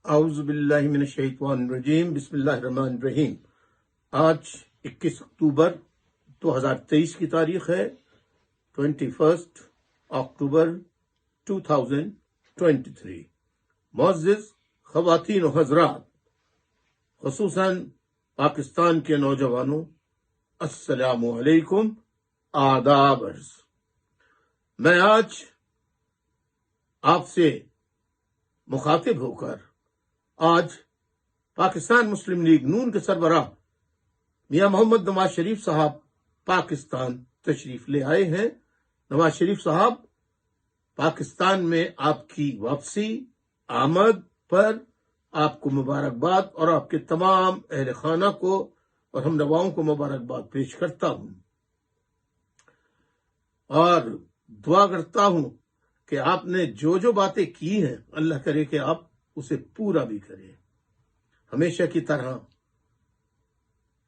اعوذ باللہ من الشیطان الرجیم، بسم اللہ الرحمن الرحیم۔ آج 21 اکتوبر 2023 کی تاریخ ہے، 21 اکتوبر 2023۔ معزز خواتین و حضرات، خصوصاً پاکستان کے نوجوانوں، السلام علیکم، آداب عرض۔ میں آج آپ سے مخاطب ہو کر آج پاکستان مسلم لیگ نون کے سربراہ میاں محمد نواز شریف صاحب پاکستان تشریف لے آئے ہیں۔ نواز شریف صاحب، پاکستان میں آپ کی واپسی آمد پر آپ کو مبارکباد اور آپ کے تمام اہل خانہ کو اور ہم نواؤں کو مبارکباد پیش کرتا ہوں، اور دعا کرتا ہوں کہ آپ نے جو باتیں کی ہیں اللہ کرے کہ آپ اسے پورا بھی کریں۔ ہمیشہ کی طرح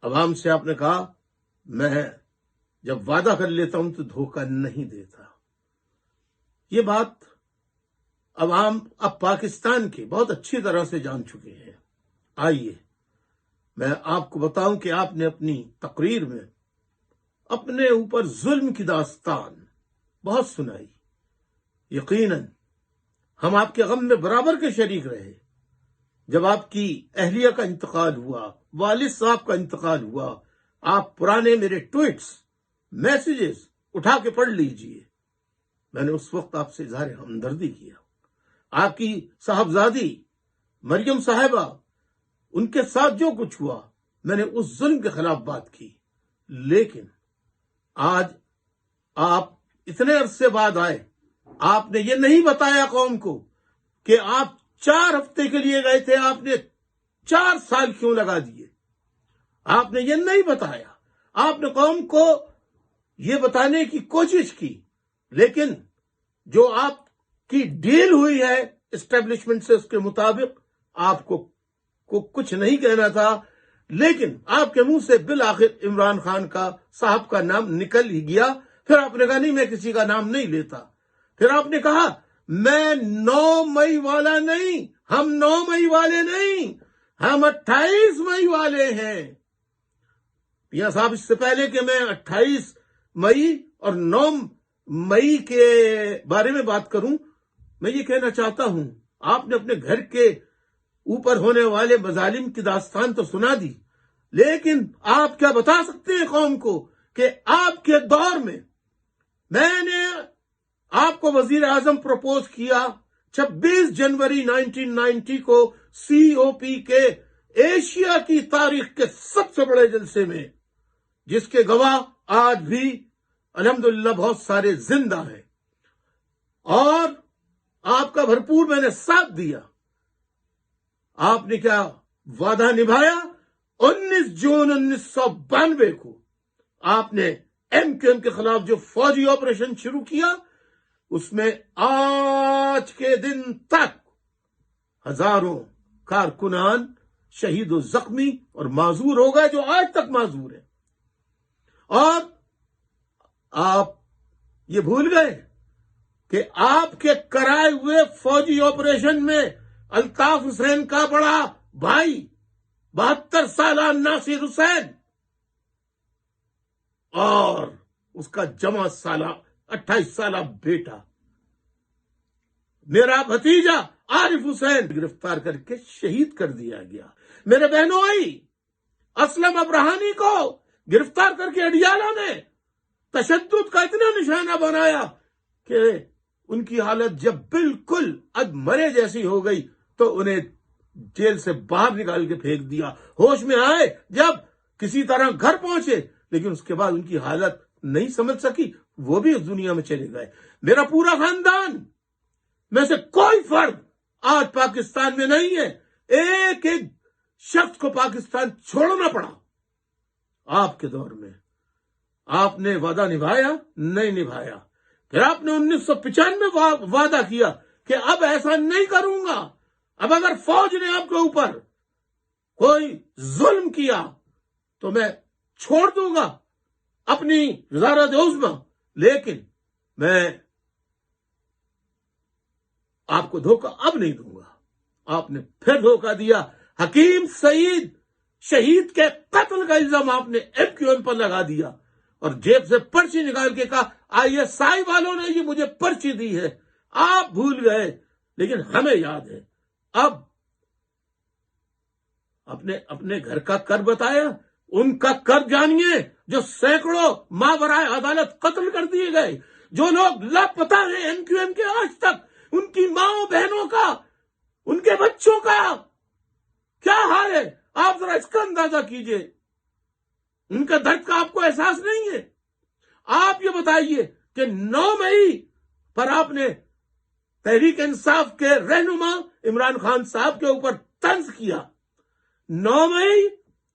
عوام سے آپ نے کہا، میں جب وعدہ کر لیتا ہوں تو دھوکہ نہیں دیتا۔ یہ بات عوام اب پاکستان کے بہت اچھی طرح سے جان چکے ہیں۔ آئیے میں آپ کو بتاؤں کہ آپ نے اپنی تقریر میں اپنے اوپر ظلم کی داستان بہت سنائی۔ یقیناً ہم آپ کے غم میں برابر کے شریک رہے۔ جب آپ کی اہلیہ کا انتقال ہوا، والد صاحب کا انتقال ہوا، آپ پرانے میرے ٹویٹس، میسیجز اٹھا کے پڑھ لیجئے۔ میں نے اس وقت آپ سے اظہار ہمدردی کیا۔ آپ کی صاحبزادی مریم صاحبہ، ان کے ساتھ جو کچھ ہوا، میں نے اس ظلم کے خلاف بات کی۔ لیکن آج آپ اتنے عرصے بعد آئے، آپ نے یہ نہیں بتایا قوم کو کہ آپ 4 ہفتے کے لیے گئے تھے، آپ نے 4 سال کیوں لگا دیے۔ آپ نے یہ نہیں بتایا۔ آپ نے قوم کو یہ بتانے کی کوشش کی، لیکن جو آپ کی ڈیل ہوئی ہے اسٹیبلشمنٹ سے، اس کے مطابق آپ کو کچھ نہیں کہنا تھا، لیکن آپ کے منہ سے بالآخر عمران خان کا صاحب کا نام نکل ہی گیا۔ پھر آپ نے کہا نہیں، میں کسی کا نام نہیں لیتا۔ پھر آپ نے کہا میں 9 مئی والا نہیں، ہم 9 مئی والے نہیں، ہم 28 مئی والے ہیں۔ میاں صاحب، اس سے پہلے کہ میں 28 مئی اور 9 مئی کے بارے میں بات کروں، میں یہ کہنا چاہتا ہوں، آپ نے اپنے گھر کے اوپر ہونے والے مظالم کی داستان تو سنا دی، لیکن آپ کیا بتا سکتے ہیں قوم کو کہ آپ کے دور میں نے آپ کو وزیر اعظم پروپوز کیا 26 جنوری 1990 کو سی او پی کے ایشیا کی تاریخ کے سب سے بڑے جلسے میں، جس کے گواہ آج بھی الحمدللہ بہت سارے زندہ ہیں، اور آپ کا بھرپور میں نے ساتھ دیا۔ آپ نے کیا وعدہ نبھایا؟ 19 جون 1992 کو آپ نے ایم کیو ایم کے خلاف جو فوجی آپریشن شروع کیا، اس میں آج کے دن تک ہزاروں کارکنان شہید و زخمی اور معذور ہو گئے، جو آج تک معذور ہیں۔ اور آپ یہ بھول گئے کہ آپ کے کرائے ہوئے فوجی آپریشن میں الطاف حسین کا بڑا بھائی 72 سالہ ناصر حسین اور اس کا جمع 28 سالہ بیٹا میرا بھتیجا عارف حسین گرفتار کر کے شہید کر دیا گیا۔ میرے بہنوئی اسلم ابراہانی کو گرفتار کر کے اڈیالہ نے تشدد کا اتنا نشانہ بنایا کہ ان کی حالت جب بالکل مرے جیسی ہو گئی تو انہیں جیل سے باہر نکال کے پھینک دیا۔ ہوش میں آئے جب کسی طرح گھر پہنچے، لیکن اس کے بعد ان کی حالت نہیں سمجھ سکی، وہ بھی اس دنیا میں چلے گئے۔ میرا پورا خاندان میں سے کوئی فرد آج پاکستان میں نہیں ہے۔ ایک شخص کو پاکستان چھوڑنا پڑا۔ آپ کے دور میں آپ نے وعدہ نبھایا؟ نہیں نبھایا۔ پھر آپ نے 1995 میں وعدہ کیا کہ اب ایسا نہیں کروں گا، اب اگر فوج نے آپ کے اوپر کوئی ظلم کیا تو میں چھوڑ دوں گا اپنی وزارت عظمیٰ، لیکن میں آپ کو دھوکہ اب نہیں دوں گا۔ آپ نے پھر دھوکہ دیا. حکیم سعید شہید کے قتل کا الزام آپ نے MQM پر لگا دیا اور جیب سے پرچی نکال کے کہا ISI والوں نے یہ مجھے پرچی دی ہے. آپ بھول گئے لیکن ہمیں یاد ہے. اب اپنے گھر کا کر بتایا, ان کا کر جانیے جو سینکڑوں ماورائے عدالت قتل کر دیے گئے, جو لوگ لاپتہ ہیں MQM کے آج تک, ان کی ماں بہنوں کا, ان کے بچوں کا کیا حال ہے. آپ ذرا اس کا اندازہ کیجئے. ان کا درد کا آپ کو احساس نہیں ہے. آپ یہ بتائیے کہ 9 مئی پر آپ نے تحریک انصاف کے رہنما عمران خان صاحب کے اوپر طنز کیا. 9 مئی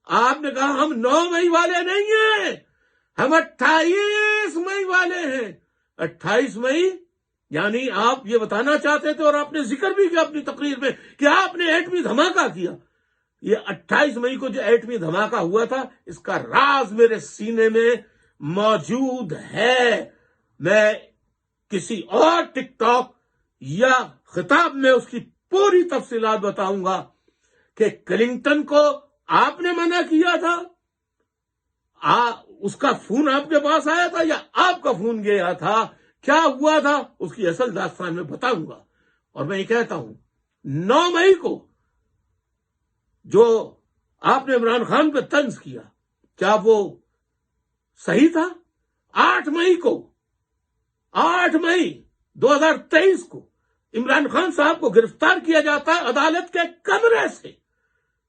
آپ نے کہا ہم 9 مئی والے نہیں ہیں, ہم 28 مئی والے ہیں. 28 مئی یعنی آپ یہ بتانا چاہتے تھے, اور آپ نے ذکر بھی کیا اپنی تقریر میں کہ آپ نے ایٹمی دھماکہ کیا. یہ 28 مئی کو جو ایٹمی دھماکہ ہوا تھا, اس کا راز میرے سینے میں موجود ہے. میں کسی اور ٹک ٹاک یا خطاب میں اس کی پوری تفصیلات بتاؤں گا کہ کلنٹن کو آپ نے منع کیا تھا, اس کا فون آپ کے پاس آیا تھا یا آپ کا فون گیا تھا, کیا ہوا تھا, اس کی اصل داستان میں بتاؤں گا. اور میں یہ کہتا ہوں 9 مئی کو جو آپ نے عمران خان پہ طنز کیا, کیا وہ صحیح تھا؟ 8 مئی 2023 کو عمران خان صاحب کو گرفتار کیا جاتا ہے عدالت کے کمرے سے,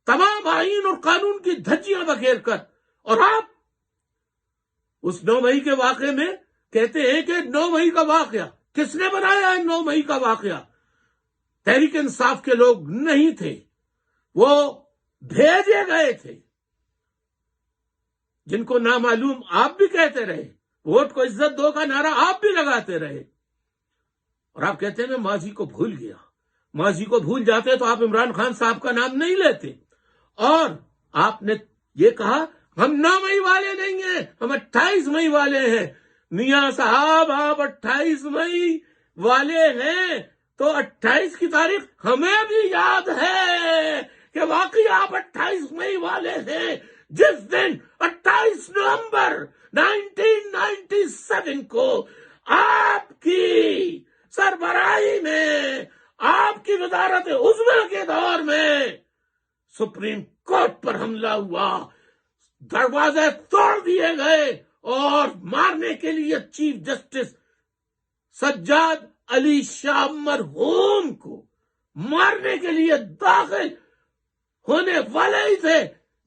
تمام آئین اور قانون کی دھجیاں بکھیر کر, اور آپ اس 9 مئی کے واقعے میں کہتے ہیں کہ 9 مئی کا واقعہ کس نے بنایا ہے. 9 مئی کا واقعہ تحریک انصاف کے لوگ نہیں تھے, وہ بھیجے گئے تھے, جن کو نامعلوم آپ بھی کہتے رہے, ووٹ کو عزت دو کا نعرہ آپ بھی لگاتے رہے, اور آپ کہتے ہیں میں ماضی کو بھول گیا. ماضی کو بھول جاتے تو آپ عمران خان صاحب کا نام نہیں لیتے. اور آپ نے یہ کہا ہم 9 مئی والے نہیں ہیں, ہم 28 مئی والے ہیں. میاں صاحب آپ 28 مئی والے ہیں تو 28 کی تاریخ ہمیں بھی یاد ہے کہ واقعی آپ 28 مئی والے ہیں, جس دن 28 نومبر 1997 کو آپ کی سربراہی میں, آپ کی وزارت عظمیٰ کے دور میں سپریم کورٹ پر حملہ ہوا, دروازے توڑ دیے گئے اور مارنے کے لیے چیف جسٹس سجاد علی شاہ مرحوم کو مارنے کے لیے داخل ہونے والے ہی تھے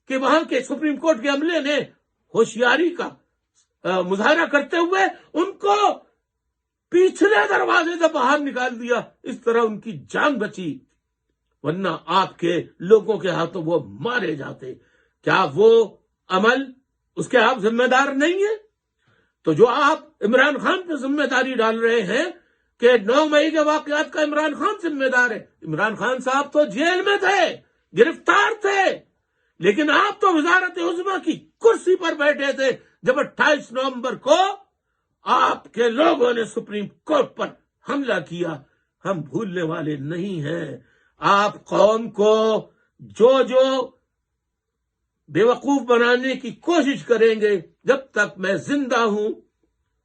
کہ وہاں کے سپریم کورٹ کے عملے نے ہوشیاری کا مظاہرہ کرتے ہوئے ان کو پچھلے دروازے سے باہر نکال دیا. اس طرح ان کی جان بچی, ورنہ آپ کے لوگوں کے ہاتھوں وہ مارے جاتے. کیا وہ عمل اس کے آپ ذمہ دار نہیں ہیں؟ تو جو آپ عمران خان پہ ذمہ داری ڈال رہے ہیں کہ 9 مئی کے واقعات کا عمران خان ذمہ دار ہے, عمران خان صاحب تو جیل میں تھے, گرفتار تھے, لیکن آپ تو وزارت عظمیٰ کی کرسی پر بیٹھے تھے جب 28 نومبر کو آپ کے لوگوں نے سپریم کورٹ پر حملہ کیا. ہم بھولنے والے نہیں ہیں. آپ قوم کو جو بے وقوف بنانے کی کوشش کریں گے, جب تک میں زندہ ہوں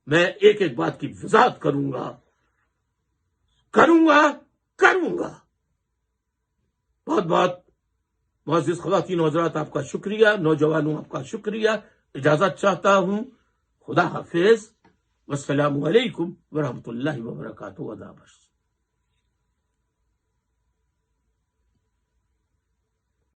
میں ایک ایک بات کی وضاحت کروں گا. بہت بہت معزز خواتین و حضرات, آپ کا شکریہ. نوجوانوں آپ کا شکریہ. اجازت چاہتا ہوں. خدا حافظ. والسلام علیکم ورحمۃ اللہ وبرکاتہ.